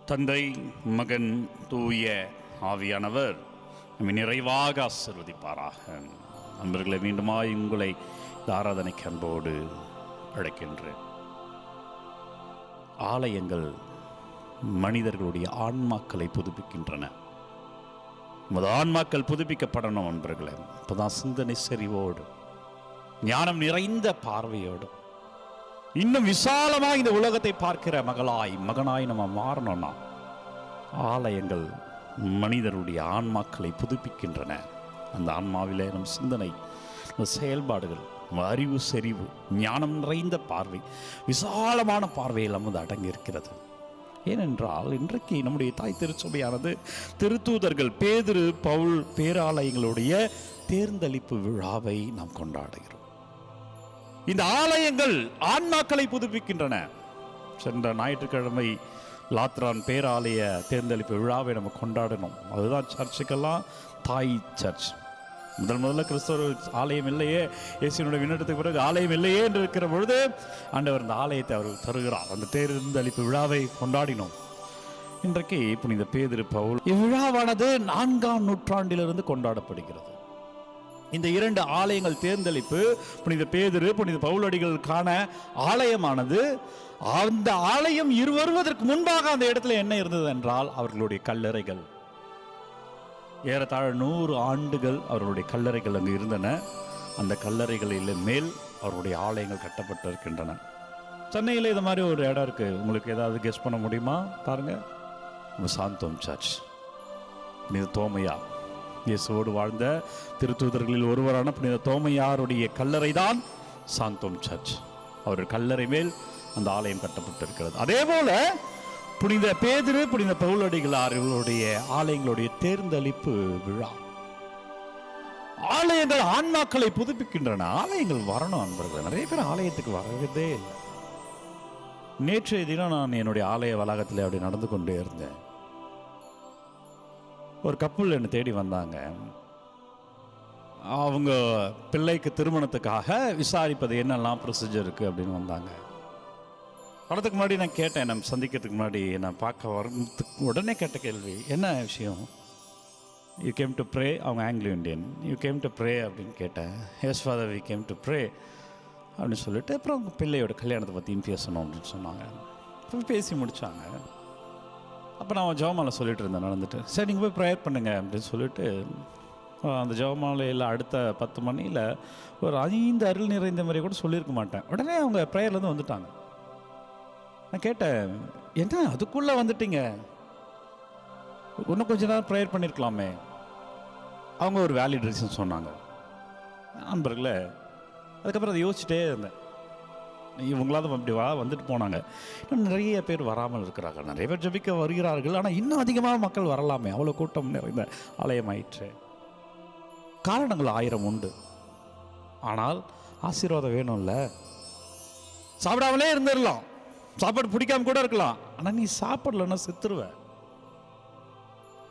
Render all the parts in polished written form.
தந்தை, மகன், தூய ஆவியானவர் நம்மை நிறைவாக ஆசீர்வதிப்பாராக. நண்பர்களை, மீண்டுமாய் உங்களை இந்த ஆராதனைக்கு அன்போடு அழைக்கின்றேன். ஆலயங்கள் மனிதர்களுடைய ஆன்மாக்களை புதுப்பிக்கின்றன. நமது ஆன்மாக்கள் புதுப்பிக்கப்படணும் நண்பர்களே. இப்போதான் சிந்தனை செறிவோடு, ஞானம் நிறைந்த பார்வையோடு, இன்னும் விசாலமாக இந்த உலகத்தை பார்க்கிற மகனாய் நம்ம மாறணும்னா ஆலயங்கள் மனிதருடைய ஆன்மாக்களை புதுப்பிக்கின்றன. அந்த ஆன்மாவிலே நம் சிந்தனை, நம் செயல்பாடுகள், நம்ம அறிவு செறிவு, ஞானம் நிறைந்த பார்வை, விசாலமான பார்வையில் நமது அடங்கியிருக்கிறது. ஏனென்றால் இன்றைக்கு நம்முடைய தாய் திருச்சபையானது திருத்தூதர்கள் பேதுரு, பவுல் பேராலயங்களுடைய தேர்ந்தளிப்பு விழாவை நாம் கொண்டாடுகிறோம். இந்த ஆலயங்கள் ஆன்மாக்களை புதுப்பிக்கின்றன. சென்ற ஞாயிற்றுக்கிழமை லாத்ரான் பேராலய தேர்ந்தளிப்பு விழாவை நம்ம கொண்டாடணும். அதுதான் சர்ச்சுக்கெல்லாம் தாய் சர்ச். முதல்ல கிறிஸ்தவ ஆலயம் இல்லையே, இயேசுவினுடைய விண்ணேற்றத்துக்கு பிறகு ஆலயம் இல்லையே என்று இருக்கிற பொழுது ஆண்டவர் இந்த ஆலயத்தை அவர் தருகிறார். அந்த தேர்ந்தளிப்பு விழாவை கொண்டாடினோம். இன்றைக்கு புனித பேதுரு, பவுல் இவ்விழாவானது 4ஆம் நூற்றாண்டிலிருந்து கொண்டாடப்படுகிறது. இந்த 2 ஆலயங்கள் தேர்ந்தளிப்பு, புனித பேதுரு, புனித பவுலடிகளுக்கான ஆலயமானது, அந்த ஆலயம் வருவதற்கு முன்பாக அந்த இடத்துல என்ன இருந்தது என்றால் அவர்களுடைய கல்லறைகள். ஏறத்தாழ 100 ஆண்டுகள் அவர்களுடைய கல்லறைகள் அங்கு இருந்தன. அந்த கல்லறைகளில் மேல் அவருடைய ஆலயங்கள் கட்டப்பட்டிருக்கின்றன. சென்னையில் இது மாதிரி ஒரு இடம் இருக்கு. உங்களுக்கு ஏதாவது கெஸ் பண்ண முடியுமா? பாருங்க, சாந்தோம் சர்ச். புனித தோமையா, இயேசுவோடு வாழ்ந்த திருத்தூதர்களில் ஒருவரான புனித தோமையாருடைய கல்லறை தான் சாந்தோம் சர்ச். அவர் கல்லறை மேல் அந்த ஆலயம் கட்டப்பட்டிருக்கிறது. அதே போல புனித பேதுரு, புனித பவுலடிகளார் இவர்களுடைய ஆலயங்களுடைய தேர்ந்தளிப்பு விழா. ஆலயங்கள் ஆன்மாக்களை புதுப்பிக்கின்றன. ஆலயங்கள் வரணும் நண்பர்கள். நிறைய பேர் ஆலயத்துக்கு வரவே இல்லை. நேற்றைய தினம் நான் என்னுடைய ஆலய வளாகத்தில் அப்படி நடந்து கொண்டே இருந்தேன். ஒரு கப்புள் என்னை தேடி வந்தாங்க. அவங்க பிள்ளைக்கு திருமணத்துக்காக விசாரிப்பது என்னெல்லாம் ப்ரொசீஜர் இருக்குது அப்படின்னு வந்தாங்க. வரதுக்கு முன்னாடி நான் கேட்டேன், நம்ம சந்திக்கிறதுக்கு முன்னாடி நான் பார்க்க வரதுக்கு உடனே கேட்ட கேள்வி, என்ன விஷயம்? You came to pray. அவங்க Anglo Indian. You came to pray அப்படின்னு கேட்டேன். Yes father, we came to pray அப்படின்னு சொல்லிட்டு அப்புறம் அவங்க பிள்ளையோட கல்யாணத்தை பற்றியும் பேசணும் அப்படின்னு சொன்னாங்க. அப்புறம் பேசி முடித்தாங்க. அப்போ நான் ஜெபமாலை சொல்லிட்டு இருந்தேன் நடந்துட்டு. சரி, நீங்கள் போய் ப்ரேயர் பண்ணுங்க அப்படின்னு சொல்லிட்டு அந்த ஜெபமாலையில் அடுத்த 10 மணியில் ஒரு 5 அருள் நிறைந்த மாதிரி கூட சொல்லியிருக்க மாட்டேன். உடனே அவங்க ப்ரேயர்லேருந்து வந்துட்டாங்க. நான் கேட்டேன், என்ன அதுக்குள்ளே வந்துட்டீங்க? இன்னும் கொஞ்ச நேரம் ப்ரேயர் பண்ணியிருக்கலாமே. அவங்க ஒரு வேலிட் ரீசன் சொன்னாங்க. நண்பர்களே, அதுக்கப்புறம் அதை யோசிச்சுட்டே இருந்தேன். இவங்களாவது அப்படி வந்துட்டு போனாங்க. இன்னும் நிறைய பேர் வராமல் இருக்கிறாங்க. நிறைய பேர் ஜெபிக்க வருகிறார்கள். ஆனால் இன்னும் அதிகமாக மக்கள் வரலாமே. அவ்வளோ கூட்டம் நிறைந்த ஆலயமாயிற்று. காரணங்கள் 1000 உண்டு. ஆனால் ஆசீர்வாதம் வேணும்ல. சாப்பிடாமலே இருந்துடலாம், சாப்பாடு பிடிக்காம கூட இருக்கலாம். ஆனால் நீ சாப்பிடலன்னா செத்துருவ.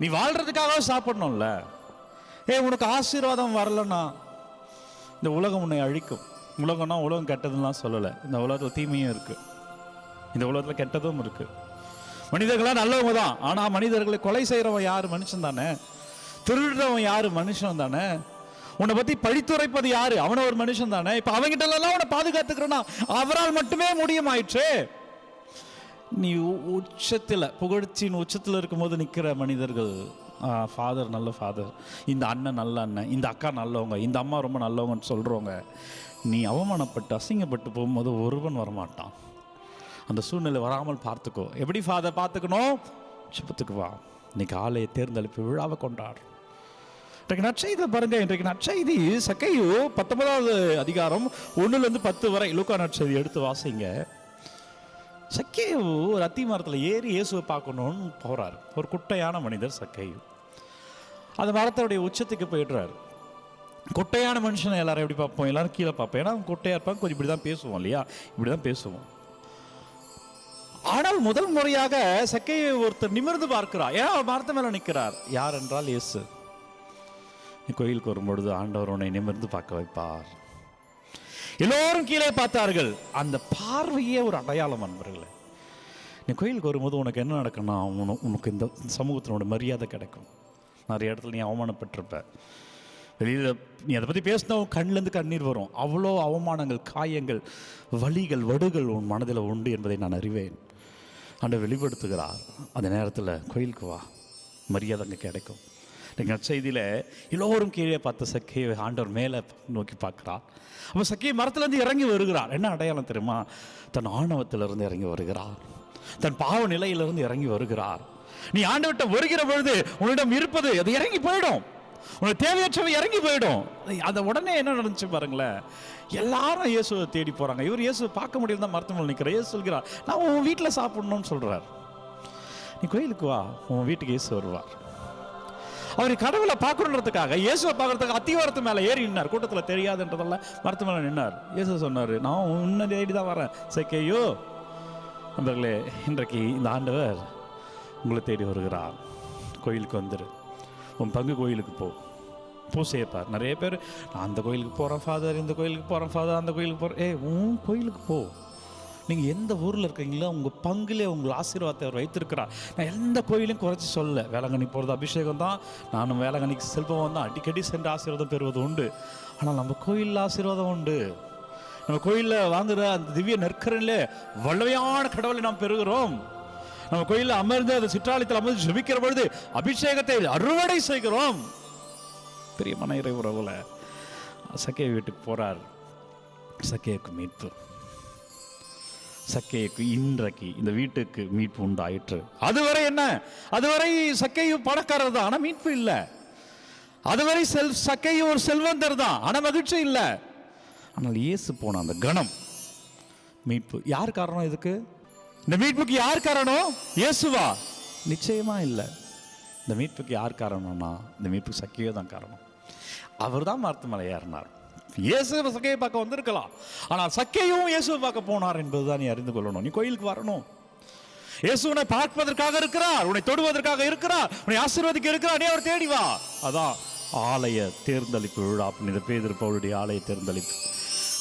நீ வாழ்றதுக்காக சாப்பிடணும்ல. உனக்கு ஆசீர்வாதம் வரலன்னா இந்த உலகம் உன்னை அழிக்கும். உலகம்னா உலகம் கெட்டதுலாம் சொல்லலை. இந்த உலகத்தில் தீமையும் இருக்குது, இந்த உலகத்தில் கெட்டதும் இருக்குது. மனிதர்களாக நல்லவங்க தான். ஆனால் மனிதர்களை கொலை செய்கிறவன் யார்? மனுஷன் தானே. திருடுறவன் யார்? மனுஷன் தானே. உன்னை பற்றி பழித்துரைப்பது யார்? அவனை ஒரு மனுஷன் தானே. இப்போ அவங்கிட்டலாம் உன்னை பாதுகாத்துக்கிறனா அவரால் மட்டுமே முடியுமாயிற்று. நீ உச்சத்தில், புகழ்ச்சியின் உச்சத்தில் இருக்கும்போது நிற்கிற மனிதர்கள், ஃபாதர் நல்ல ஃபாதர், இந்த அண்ணன் நல்ல அண்ணன், இந்த அக்கா நல்லவங்க, இந்த அம்மா ரொம்ப நல்லவங்கன்னு சொல்கிறவங்க, நீ அவமானப்பட்டு அசிங்கப்பட்டு போகும்போது ஒருவன் வரமாட்டான். அந்த சூழ்நிலை வராமல் பார்த்துக்கோ. எப்படி ஃபாதர் பார்த்துக்கணும்? சுபத்துக்கு வா. இன்னைக்கு ஆலய தேர்ந்தளிப்பு விழாவை கொண்டாடு. இன்றைக்கு நற்செய்தி பாருங்க. இன்றைக்கு நற்செய்தி சக்கையு 19வது அதிகாரம் 1லேருந்து 10 வரை லூக்கா நற்செய்தி எடுத்து வாசிங்க. சக்கையு ஒரு அத்தி மரத்தில் ஏறி இயேசுவை பார்க்கணும்னு போகிறார். ஒரு குட்டையான மனிதர் சக்கையு. அந்த மரத்தோடைய உச்சத்துக்கு போயிடுறாரு. குட்டையான மனுஷனை எல்லாரும் எப்படி பார்ப்போம்? எல்லாரும் கீழே பார்ப்போம். ஏன்னா குட்டையாக இருப்பாங்க, கொஞ்சம் இப்படி தான் பேசுவோம் இல்லையா? இப்படி தான் பேசுவோம். ஆனால் முதல் முறையாக சக்கையை ஒருத்தர் நிமிர்ந்து பார்க்கிறார். ஏன் மரத்து மேலே நிற்கிறார்? யார் என்றால் இயேசு. கோயிலுக்கு வரும்பொழுது ஆண்டவர் உன்னை நிமிர்ந்து பார்க்க வைப்பார். எல்லோரும் கீழே பார்த்தார்கள். அந்த பார்வையே ஒரு அடையாளம் அன்பர்களே. நீ கோயிலுக்கு வரும்போது உனக்கு என்ன நடக்கும்னா, உனக்கு இந்த சமூகத்தினோட மரியாதை கிடைக்கும். நிறைய இடத்துல நீ அவமானப்பட்டிருப்ப, வெளியில் நீ அதை பற்றி பேசினா உன் கண்ணிலேருந்து கண்ணீர் வரும். அவ்வளோ அவமானங்கள், காயங்கள், வலிகள், வடுகள் உன் மனதில் உண்டு என்பதை நான் அறிவேன். ஆண்டவர் வெளிப்படுத்துகிறார். அந்த நேரத்தில் கோயிலுக்கு வா, மரியாதை அங்கே கிடைக்கும். நீங்கள் நற்செய்தியில் எல்லோரும் கீழே பார்த்த சக்கையை ஆண்டவர் மேலே நோக்கி பார்க்குறார். அப்போ சக்கையை மரத்துலேருந்து இறங்கி வருகிறார். என்ன அடையாளம் தெரியுமா? தன் ஆணவத்திலிருந்து இறங்கி வருகிறார், தன் பாவ நிலையிலிருந்து இறங்கி வருகிறார். நீ ஆண்டவர்கிட்ட வருகிற பொழுது உன்னிடம் இருப்பது அது இறங்கி போயிடும், உனக்கு தேவையற்றவை இறங்கி போயிடும். அதை உடனே என்ன நடந்துச்சு பாருங்களேன், எல்லாரும் இயேசுவை தேடி போகிறாங்க. இவர் இயேசுவை பார்க்க முடியல தான் மருத்துவமனை நிற்கிற. இயேசு சொல்கிறார், நான் உன் வீட்டில் சாப்பிடணும்னு சொல்கிறார். நீ கோயிலுக்கு வா, உன் வீட்டுக்கு இயேசு வருவார். அவர் கடவுளை பார்க்கணுன்றதுக்காக, இயேசுவை பார்க்கறதுக்கு அத்திவாரத்து மேலே ஏறி நின்னார். கூட்டத்தில் தெரியாதுன்றதெல்லாம் மரத்து மேலே நின்னார். இயேசு சொன்னார், நான் உன்னை தேடி தான் வரேன். சக்கையோ நண்பர்களே, இன்றைக்கு இந்த ஆண்டவர் உங்களை தேடி வருகிறார். கோயிலுக்கு வந்துரு, உன் பங்கு கோயிலுக்கு போ, பூசையப்பார். நிறைய பேர், நான் அந்த கோயிலுக்கு போகிறேன் ஃபாதர், இந்த கோயிலுக்கு போகிறேன் ஃபாதர், அந்த கோயிலுக்கு போகிறேன். உன் கோயிலுக்கு போ. நீங்கள் எந்த ஊரில் இருக்கீங்களோ உங்கள் பங்குலே உங்கள் ஆசீர்வாதத்தை அவர் வைத்திருக்கிறார். நான் எந்த கோயிலையும் குறைச்சி சொல்ல. வேளாங்கண்ணி போகிறது அபிஷேகம் தான், நானும் வேளாங்கண்ணிக்கு செல்பவன் தான், அடிக்கடி சென்று ஆசீர்வாதம் பெறுவது உண்டு. ஆனால் நம்ம கோயிலில் ஆசீர்வாதம் உண்டு. நம்ம கோயிலில் வாங்குகிற அந்த திவ்ய நற்கரனிலே வல்லமையான கடவுளை நாம் பெறுகிறோம். நம்ம கோயிலில் அமர்ந்து அந்த சிற்றாலயத்தில் அமர்ந்து ஜெபிக்கிற பொழுது அபிஷேகத்தை அறுவடை செய்கிறோம். பெரிய மன இறை உறவுல சக்கையை வீட்டுக்கு போறார். சக்கையுக்கு மீட்பு, சக்கையுக்கு இன்றைக்கு இந்த வீட்டுக்கு மீட்பு உண்டாயிற்று. அதுவரை என்ன, அதுவரை சக்கையு பணக்காரர் தான், ஆனா மீட்பு இல்லை. அதுவரை சக்கையு ஒரு செல்வந்தர் தான், ஆனா மகிழ்ச்சி இல்லை. ஆனால் இயேசு போன அந்த கணம் மீட்பு. யார் காரணம் இதுக்கு? இந்த மீட்புக்கு யார் காரணம்? இயேசுவா? நிச்சயமா இல்லை. இந்த மீட்புக்கு யார் காரணம்னா, இந்த மீட்புக்கு சக்கையோ தான் காரணம். அவர் தான் மரத்துமலை ஏறினார். இயேசு சக்கையை பார்க்க வந்திருக்கலாம், ஆனால் சக்கையும் இயேசுவை பார்க்க போனார் என்பதுதான் நீ அறிந்து கொள்ளணும். நீ கோயிலுக்கு வரணும். இயேசு உன்னை பார்ப்பதற்காக இருக்கிறார், உன்னை தொடுவதற்காக இருக்கிறார், உன்னை ஆசீர்வதிக்க இருக்கிறார். நீ அவர் தேடி வா. அதான் ஆலய தேர்ந்தளிப்பு விழா. புனித பேதுரு பவுலுடைய ஆலய தேர்ந்தளிப்பு.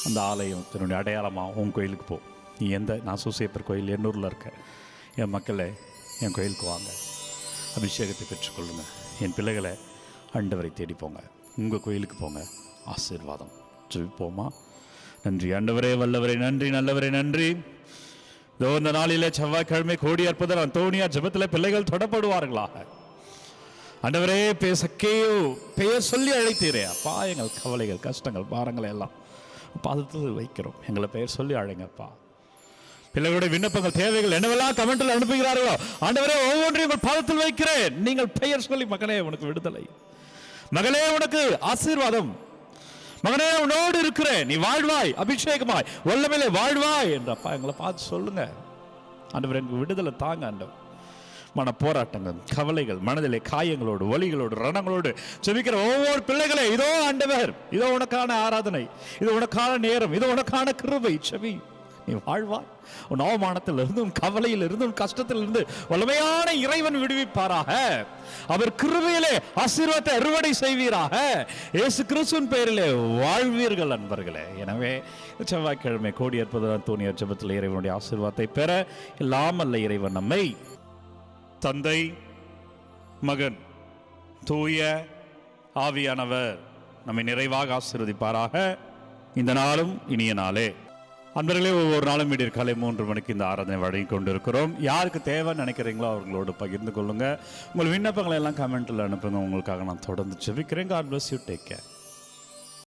அந்த ஆலயம் தன்னுடைய அடையாளமாக உன் கோயிலுக்கு போ. நீ நான் சூசையப்பர் கோயில் எண்ணூரில் இருக்க என் மக்களே, என் கோயிலுக்கு வாங்க, அபிஷேகத்தை பெற்றுக்கொள்ளுங்க. என் பிள்ளைகளை ஆண்டவரை தேடி போங்க, உங்கள் கோயிலுக்கு போங்க, ஆசீர்வாதம். ஜெபிப்போமா? நன்றி ஆண்டவரே, வல்லவரே, நன்றி, நல்லவரே, நன்றி. இதோ இந்த நாளிலே செவ்வாய்க்கிழமை கோடி அற்புதர் அந்தோனியா ஜெபத்தில் பிள்ளைகள் தொடப்படுவார்களாக. ஆண்டவரே, சக்கையோ பெயர் சொல்லி அழைத்தீரே அப்பா. எங்கள் கவலைகள், கஷ்டங்கள், பாரங்களை எல்லாம் பாதத்தில் வைக்கிறோம். எங்களை பெயர் சொல்லி அழைங்கப்பா. பிள்ளைகளுடைய விண்ணப்பங்கள், தேவைகள் என்னவெல்லாம் கமெண்ட்ல அனுப்புகிறார்களோ ஆண்டவரே, ஒவ்வொன்றையும் உங்கள் பாதத்தில் வைக்கிறேன். நீங்கள் பெயர் சொல்லி, மகனே உனக்கு விடுதலை, மகளே உனக்கு ஆசீர்வாதம், மகனே உன்னோடு இருக்கிறேன், நீ வாழ்வாய், அபிஷேகமாய், வல்லமையிலே வாழ்வாய் என்று அப்பா எங்களை பார்த்து சொல்லுங்க. ஆண்டவர் எனக்கு விடுதலை தாங்க. ஆண்டவர் மன போராட்டங்கள், கவலைகள், மனதிலே காயங்களோடு, வலிகளோடு, ரணங்களோடு ஜெபிக்கிற ஒவ்வொரு பிள்ளைகளே, இதோ ஆண்டவர், இதோ உனக்கான ஆராதனை, இது உனக்கான நேரம், இது உனக்கான கிருபை. செவி, நீ வாழ்வாய். உன் அவமானத்தில் இருந்து, உன் கவலையில் இருந்து, உன் கஷ்டத்தில் இருந்து வல்லமையான இறைவன் விடுவிப்பாராக. அவர் கிருபையிலே ஆசீர்வாதத்தை அறுவடை செய்வீராக. இயேசு கிறிஸ்துவின் பெயரிலே வாழ்வீர்கள் அன்பர்களே. எனவே செவ்வாய்க்கிழமை கோடி அற்புதர் அந்தோனியார் ஜெபத்தில் இறைவனுடைய ஆசீர்வாதத்தை பெற எல்லாம் அல்ல இறைவன் நம்மை தந்தை, மகன், தூய ஆவியானவர் நம்மை நிறைவாக ஆசீர்வதிப்பாராக. இந்த நாளும் இனிய நாளே. அன்பர்களே, ஒவ்வொரு நாளும் விடியற் காலை 3 மணிக்கு இந்த ஆராதனை வழங்கி கொண்டிருக்கிறோம். யாருக்கு தேவைன்னு நினைக்கிறீங்களோ அவர்களோடு பகிர்ந்து கொள்ளுங்க. உங்கள் விண்ணப்பங்களை எல்லாம் கமெண்ட்டில் அனுப்புங்க. உங்களுக்காக நான் தொடர்ந்து ஜெபிக்கிறேன். God bless you. Take care.